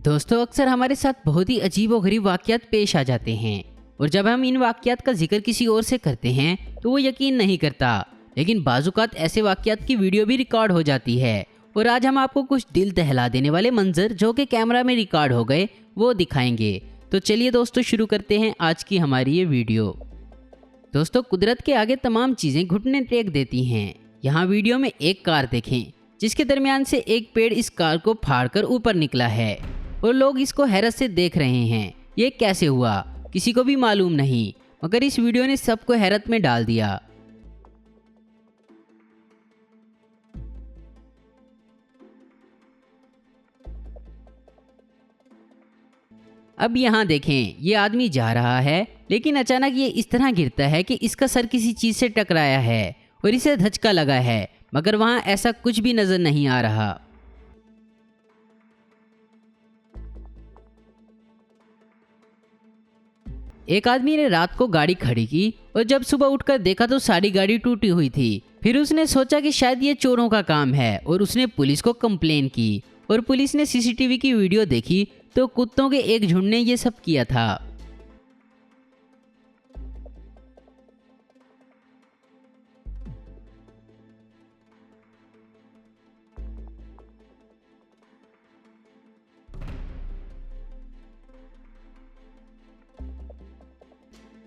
दोस्तों अक्सर हमारे साथ बहुत ही अजीबोगरीब वाक़यात पेश आ जाते हैं और जब हम इन वाक़यात का जिक्र किसी और से करते हैं तो वो यकीन नहीं करता। लेकिन बाज़ुकात ऐसे वाक़यात की वीडियो भी रिकॉर्ड हो जाती है और आज हम आपको कुछ दिल दहला देने वाले मंजर जो कि कैमरा में रिकॉर्ड हो गए वो दिखाएंगे। तो चलिए दोस्तों शुरू करते हैं आज की हमारी ये वीडियो। दोस्तों कुदरत के आगे तमाम चीज़ें घुटने टेक देती हैं। यहाँ वीडियो में एक कार देखें जिसके दरमियान से एक पेड़ इस कार को फाड़कर ऊपर निकला है और लोग इसको हैरत से देख रहे हैं। ये कैसे हुआ किसी को भी मालूम नहीं, मगर इस वीडियो ने सबको हैरत में डाल दिया। अब यहाँ देखें, ये आदमी जा रहा है लेकिन अचानक ये इस तरह गिरता है कि इसका सर किसी चीज़ से टकराया है और इसे धचका लगा है, मगर वहाँ ऐसा कुछ भी नज़र नहीं आ रहा। एक आदमी ने रात को गाड़ी खड़ी की और जब सुबह उठकर देखा तो सारी गाड़ी टूटी हुई थी। फिर उसने सोचा कि शायद ये चोरों का काम है और उसने पुलिस को कंप्लेन की और पुलिस ने सीसीटीवी की वीडियो देखी तो कुत्तों के एक झुंड ने ये सब किया था।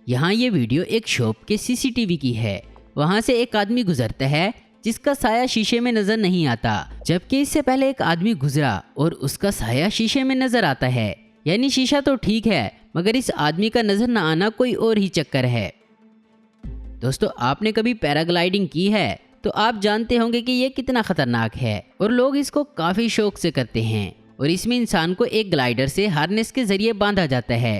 यहाँ ये वीडियो एक शॉप के सीसीटीवी की है। वहाँ से एक आदमी गुजरता है जिसका साया शीशे में नजर नहीं आता, जबकि इससे पहले एक आदमी गुजरा और उसका साया शीशे में नजर आता है। यानी शीशा तो ठीक है मगर इस आदमी का नजर न आना कोई और ही चक्कर है। दोस्तों आपने कभी पैराग्लाइडिंग की है तो आप जानते होंगे कि ये कितना खतरनाक है और लोग इसको काफी शौक से करते हैं और इसमें इंसान को एक ग्लाइडर से हार्नेस के जरिए बांधा जाता है।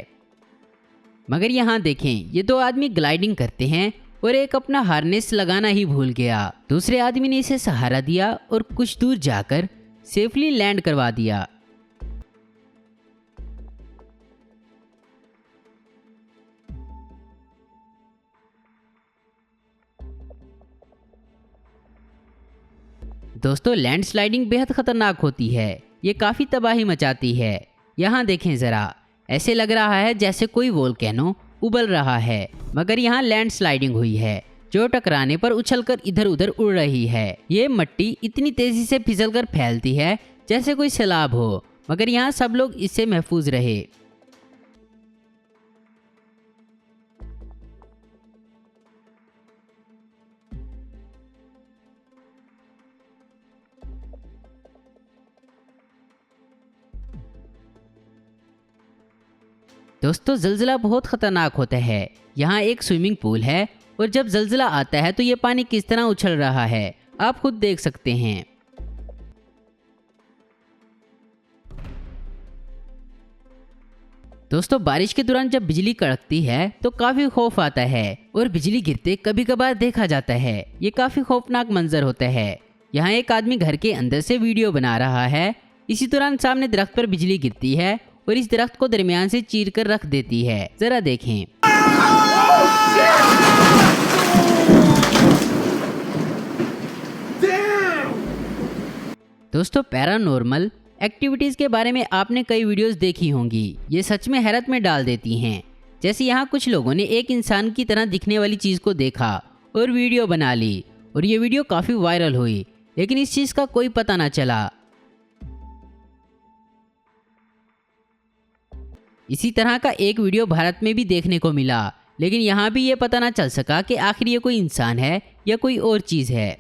मगर यहाँ देखें, ये दो आदमी ग्लाइडिंग करते हैं और एक अपना हार्नेस लगाना ही भूल गया। दूसरे आदमी ने इसे सहारा दिया और कुछ दूर जाकर सेफली लैंड करवा दिया। दोस्तों लैंडस्लाइडिंग बेहद खतरनाक होती है, ये काफ़ी तबाही मचाती है। यहाँ देखें ज़रा, ऐसे लग रहा है जैसे कोई वोल्केनो उबल रहा है, मगर यहाँ लैंडस्लाइडिंग हुई है जो टकराने पर उछलकर इधर उधर उड़ रही है। ये मिट्टी इतनी तेजी से फिसलकर फैलती है जैसे कोई सैलाब हो, मगर यहाँ सब लोग इससे महफूज रहे। दोस्तों जल्जला बहुत खतरनाक होता है। यहाँ एक स्विमिंग पूल है और जब जल्जला आता है तो ये पानी किस तरह उछल रहा है आप खुद देख सकते हैं। दोस्तों बारिश के दौरान जब बिजली कड़कती है तो काफी खौफ आता है और बिजली गिरते कभी कभार देखा जाता है। ये काफी खौफनाक मंजर होता है। यहाँ एक आदमी घर के अंदर से वीडियो बना रहा है। इसी दौरान सामने दरख्त पर बिजली गिरती है और इस दरख्त को दरमियान से चीर कर रख देती है। जरा देखें। दोस्तों पैरानॉर्मल एक्टिविटीज के बारे में आपने कई वीडियोस देखी होंगी। ये सच में हैरत में डाल देती हैं। जैसे यहाँ कुछ लोगों ने एक इंसान की तरह दिखने वाली चीज को देखा और वीडियो बना ली और ये वीडियो काफी वायरल हुई, लेकिन इस चीज का कोई पता ना चला। इसी तरह का एक वीडियो भारत में भी देखने को मिला, लेकिन यहाँ भी ये पता ना चल सका कि आखिर ये कोई इंसान है या कोई और चीज़ है।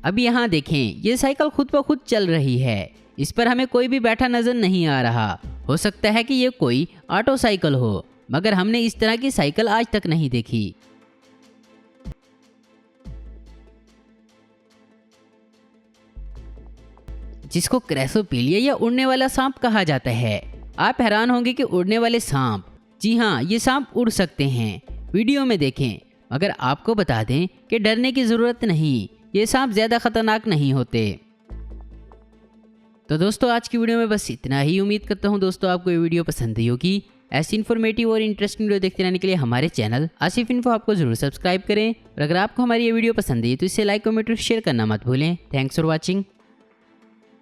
अब यहाँ देखें, ये साइकिल खुद ब खुद चल रही है। इस पर हमें कोई भी बैठा नजर नहीं आ रहा। हो सकता है कि ये कोई ऑटो साइकिल हो, मगर हमने इस तरह की साइकिल आज तक नहीं देखी। जिसको क्रेसोपीलिया या उड़ने वाला सांप कहा जाता है। आप हैरान होंगे कि उड़ने वाले सांप, जी हाँ ये सांप उड़ सकते हैं। वीडियो में देखें। मगर आपको बता दें कि डरने की ज़रूरत नहीं, ये सांप ज़्यादा खतरनाक नहीं होते। तो दोस्तों आज की वीडियो में बस इतना ही। उम्मीद करता हूँ दोस्तों आपको ये वीडियो पसंद आई होगी। ऐसी इन्फॉर्मेटिव और इंटरेस्टिंग वीडियो देखते रहने के लिए हमारे चैनल आसिफ इन्फो आपको जरूर सब्सक्राइब करें। और अगर आपको हमारी ये वीडियो पसंद आई तो इसे लाइक कमेंट और शेयर करना मत भूलें। Thanks for watching.